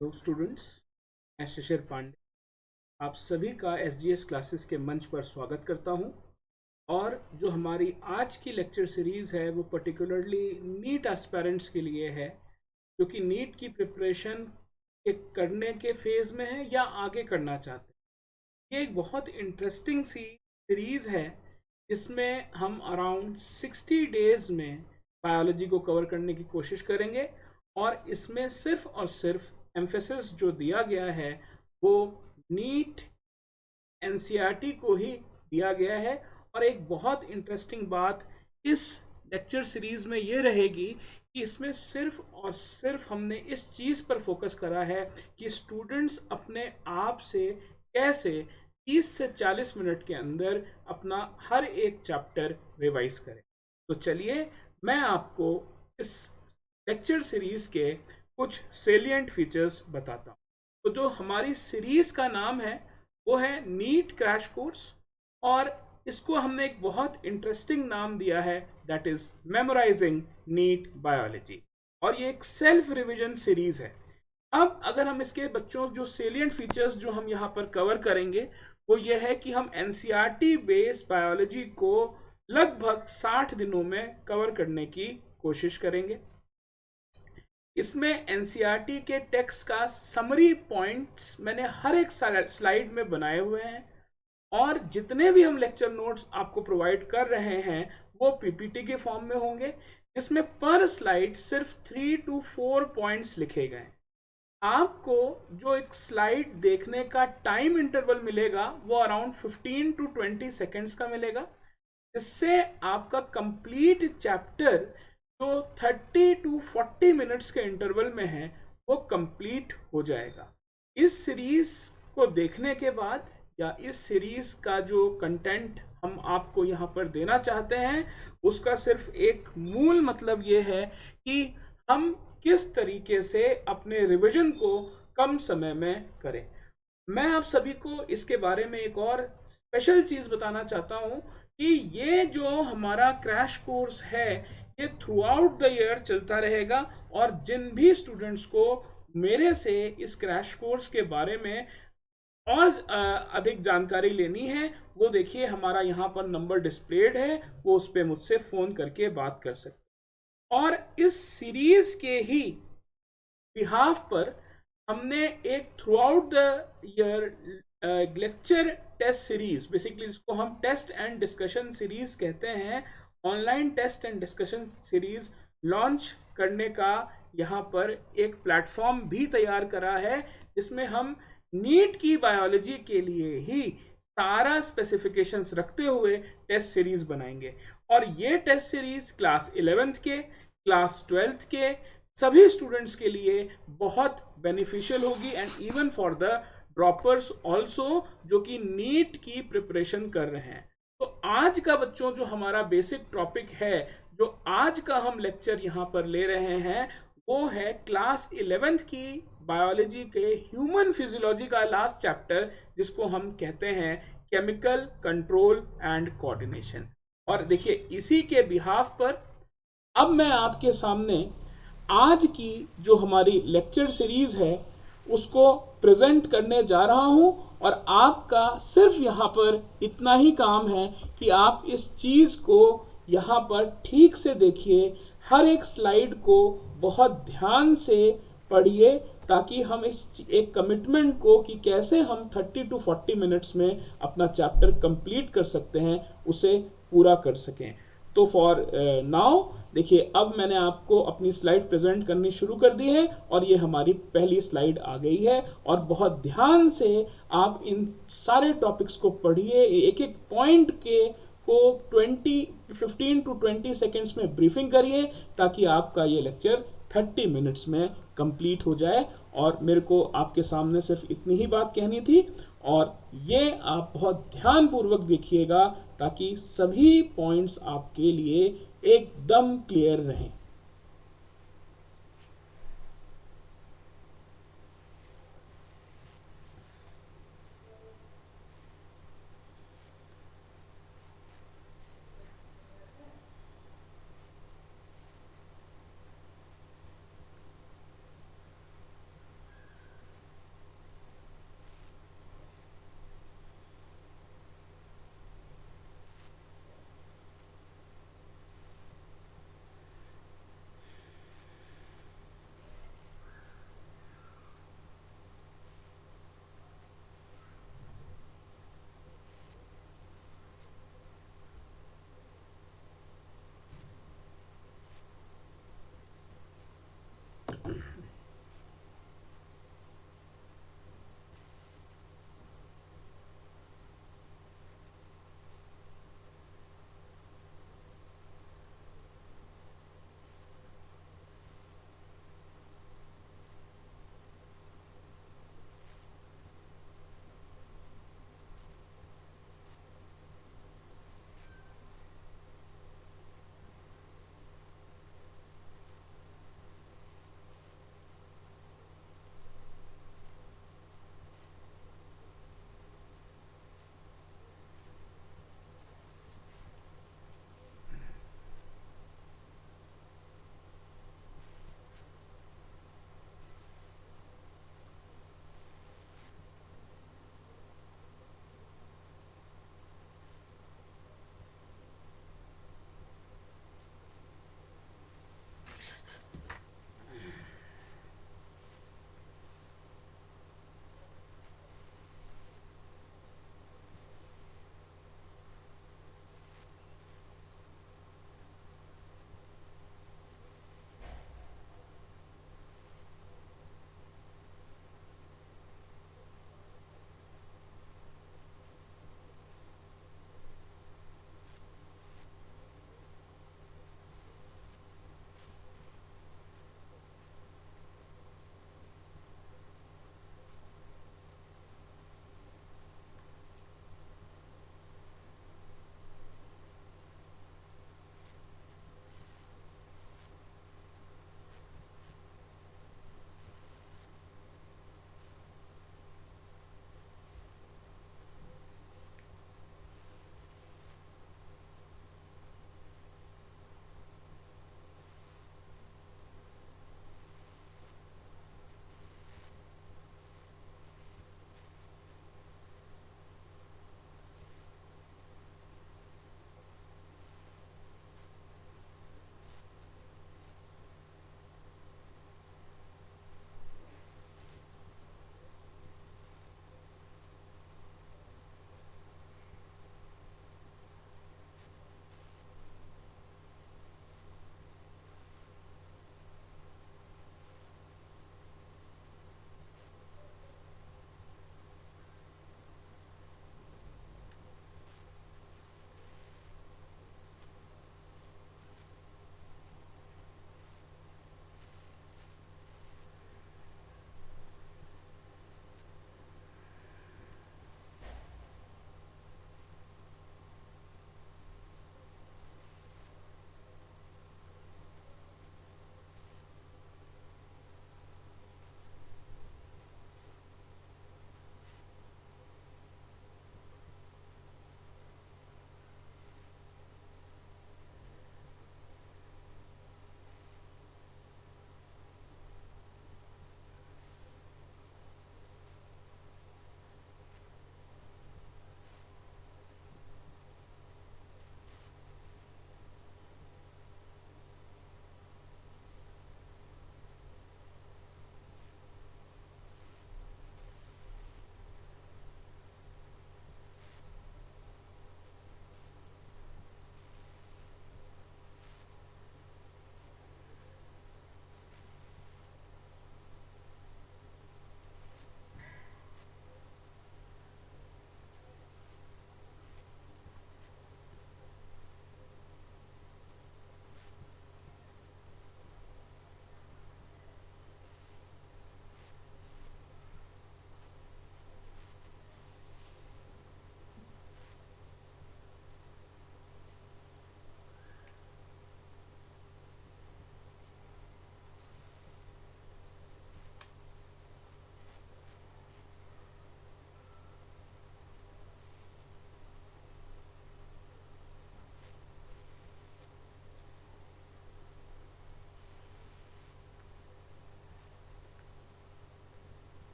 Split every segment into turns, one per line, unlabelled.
Hello students, मैं शिशिर पांडे आप सभी का एसजीएस क्लासेस के मंच पर स्वागत करता हूं। और जो हमारी आज की लेक्चर सीरीज़ है वो पर्टिकुलरली नीट एस्पेरेंट्स के लिए है, जो कि नीट की प्रिपरेशन के करने के फेज़ में है या आगे करना चाहते हैं। ये एक बहुत इंटरेस्टिंग सी सीरीज़ है जिसमें हम अराउंड 60 डेज में बायोलॉजी को कवर करने की कोशिश करेंगे। और इसमें सिर्फ और सिर्फ एम्फेसिस जो दिया गया है वो नीट एनसीईआरटी को ही दिया गया है। और एक बहुत इंटरेस्टिंग बात इस लेक्चर सीरीज में ये रहेगी कि इसमें सिर्फ और सिर्फ हमने इस चीज़ पर फोकस करा है कि स्टूडेंट्स अपने आप से कैसे 30 से 40 मिनट के अंदर अपना हर एक चैप्टर रिवाइज करें। तो चलिए मैं आपको इस लेक्चर सीरीज के कुछ सेलिएंट फीचर्स बताता हूँ। तो जो हमारी सीरीज का नाम है वो है नीट क्रैश कोर्स, और इसको हमने एक बहुत इंटरेस्टिंग नाम दिया है, that is memorising NEET biology. और ये एक सेल्फ रिवीजन सीरीज है। अब अगर हम इसके बच्चों जो सेलिएंट फीचर्स जो हम यहाँ पर कवर करेंगे वो ये है कि हम एनसीईआरटी बेस्ड बायोलॉजी को लगभग 60 दिनों में कवर करने की कोशिश करेंगे। इसमें एनसीईआरटी के टेक्स्ट का समरी पॉइंट्स मैंने हर एक स्लाइड में बनाए हुए हैं, और जितने भी हम लेक्चर नोट्स आपको प्रोवाइड कर रहे हैं वो पीपीटी के फॉर्म में होंगे, जिसमें पर स्लाइड सिर्फ 3 to 4 पॉइंट्स लिखे गए। आपको जो एक स्लाइड देखने का टाइम इंटरवल मिलेगा वो अराउंड 15 to 20 सेकेंड्स का मिलेगा, जिससे आपका कंप्लीट चैप्टर जो 30 to 40 मिनट्स के इंटरवल में है वो कंप्लीट हो जाएगा। इस सीरीज को देखने के बाद या इस सीरीज का जो कंटेंट हम आपको यहाँ पर देना चाहते हैं उसका सिर्फ एक मूल मतलब ये है कि हम किस तरीके से अपने रिवीजन को कम समय में करें। मैं आप सभी को इसके बारे में एक और स्पेशल चीज़ बताना चाहता हूँ कि ये जो हमारा क्रैश कोर्स है ये थ्रू आउट द ईयर चलता रहेगा। और जिन भी स्टूडेंट्स को मेरे से इस क्रैश कोर्स के बारे में और अधिक जानकारी लेनी है वो देखिए हमारा यहाँ पर नंबर डिस्प्लेड है, वो उस पर मुझसे फ़ोन करके बात कर सकते। और इस सीरीज के ही बिहाफ पर हमने एक throughout the year lecture test series, basically जिसको हम टेस्ट एंड डिस्कशन सीरीज कहते हैं, online test and discussion series launch करने का यहाँ पर एक प्लेटफॉर्म भी तैयार करा है, जिसमें हम नीट की बायोलॉजी के लिए ही सारा स्पेसिफिकेशंस रखते हुए टेस्ट सीरीज बनाएंगे। और ये टेस्ट सीरीज क्लास 11th के, क्लास 12th के सभी स्टूडेंट्स के लिए बहुत बेनिफिशियल होगी, and even for the droppers also जो कि नीट की प्रिपरेशन कर रहे हैं। तो आज का बच्चों जो हमारा बेसिक टॉपिक है, जो आज का हम लेक्चर यहाँ पर ले रहे हैं वो है क्लास 11th की बायोलॉजी के ह्यूमन फिजियोलॉजी का लास्ट चैप्टर, जिसको हम कहते हैं केमिकल कंट्रोल एंड कोऑर्डिनेशन। और देखिए इसी के बिहाफ पर अब मैं आपके सामने आज की जो हमारी लेक्चर सीरीज है उसको प्रेजेंट करने जा रहा हूं। और आपका सिर्फ यहाँ पर इतना ही काम है कि आप इस चीज़ को यहाँ पर ठीक से देखिए, हर एक स्लाइड को बहुत ध्यान से पढ़िए, ताकि हम इस एक कमिटमेंट को कि कैसे हम 30 to 40 मिनट्स में अपना चैप्टर कंप्लीट कर सकते हैं उसे पूरा कर सकें। तो फॉर नाउ देखिए अब मैंने आपको अपनी स्लाइड प्रेजेंट करनी शुरू कर दी है, और ये हमारी पहली स्लाइड आ गई है। और बहुत ध्यान से आप इन सारे टॉपिक्स को पढ़िए, एक एक पॉइंट के को 15 to 20 सेकेंड्स में ब्रीफिंग करिए, ताकि आपका ये लेक्चर 30 मिनट्स में कंप्लीट हो जाए। और मेरे को आपके सामने सिर्फ इतनी ही बात कहनी थी, और ये आप बहुत ध्यानपूर्वक देखिएगा ताकि सभी पॉइंट्स आपके लिए एकदम क्लियर रहें।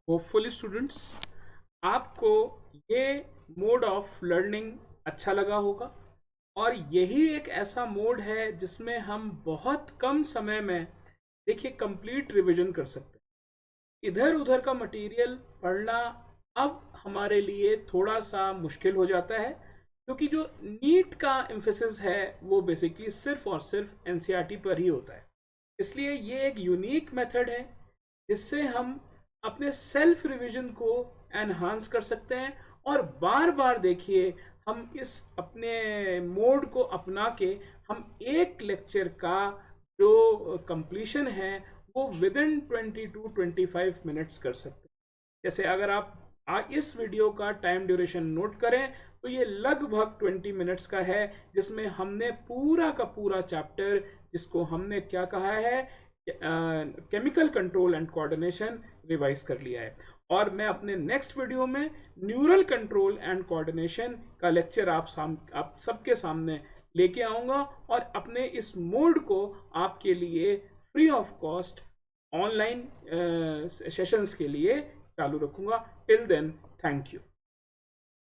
होपफुली स्टूडेंट्स आपको ये मोड ऑफ लर्निंग अच्छा लगा होगा, और यही एक ऐसा मोड है जिसमें हम बहुत कम समय में देखिए कंप्लीट रिवीजन कर सकते हैं। इधर उधर का मटेरियल पढ़ना अब हमारे लिए थोड़ा सा मुश्किल हो जाता है, क्योंकि जो नीट का एम्फेसिस है वो बेसिकली सिर्फ और सिर्फ एनसीईआरटी पर ही होता है। इसलिए ये एक यूनिक मेथड है जिससे हम अपने सेल्फ रिवीजन को एनहांस कर सकते हैं, और बार बार देखिए हम इस अपने मोड को अपना के हम एक लेक्चर का जो कंप्लीशन है वो विद इन 20 to 25 मिनट्स कर सकते हैं। जैसे अगर आप इस वीडियो का टाइम ड्यूरेशन नोट करें तो ये लगभग 20 मिनट्स का है, जिसमें हमने पूरा का पूरा चैप्टर, जिसको हमने क्या कहा है, chemical control and coordination, revise कर लिया है। और मैं अपने नेक्स्ट वीडियो में न्यूरल कंट्रोल एंड कोऑर्डिनेशन का लेक्चर आप सबके सामने लेके आऊँगा, और अपने इस मोड को आपके लिए free of cost online sessions के लिए चालू रखूँगा। Till then, thank you.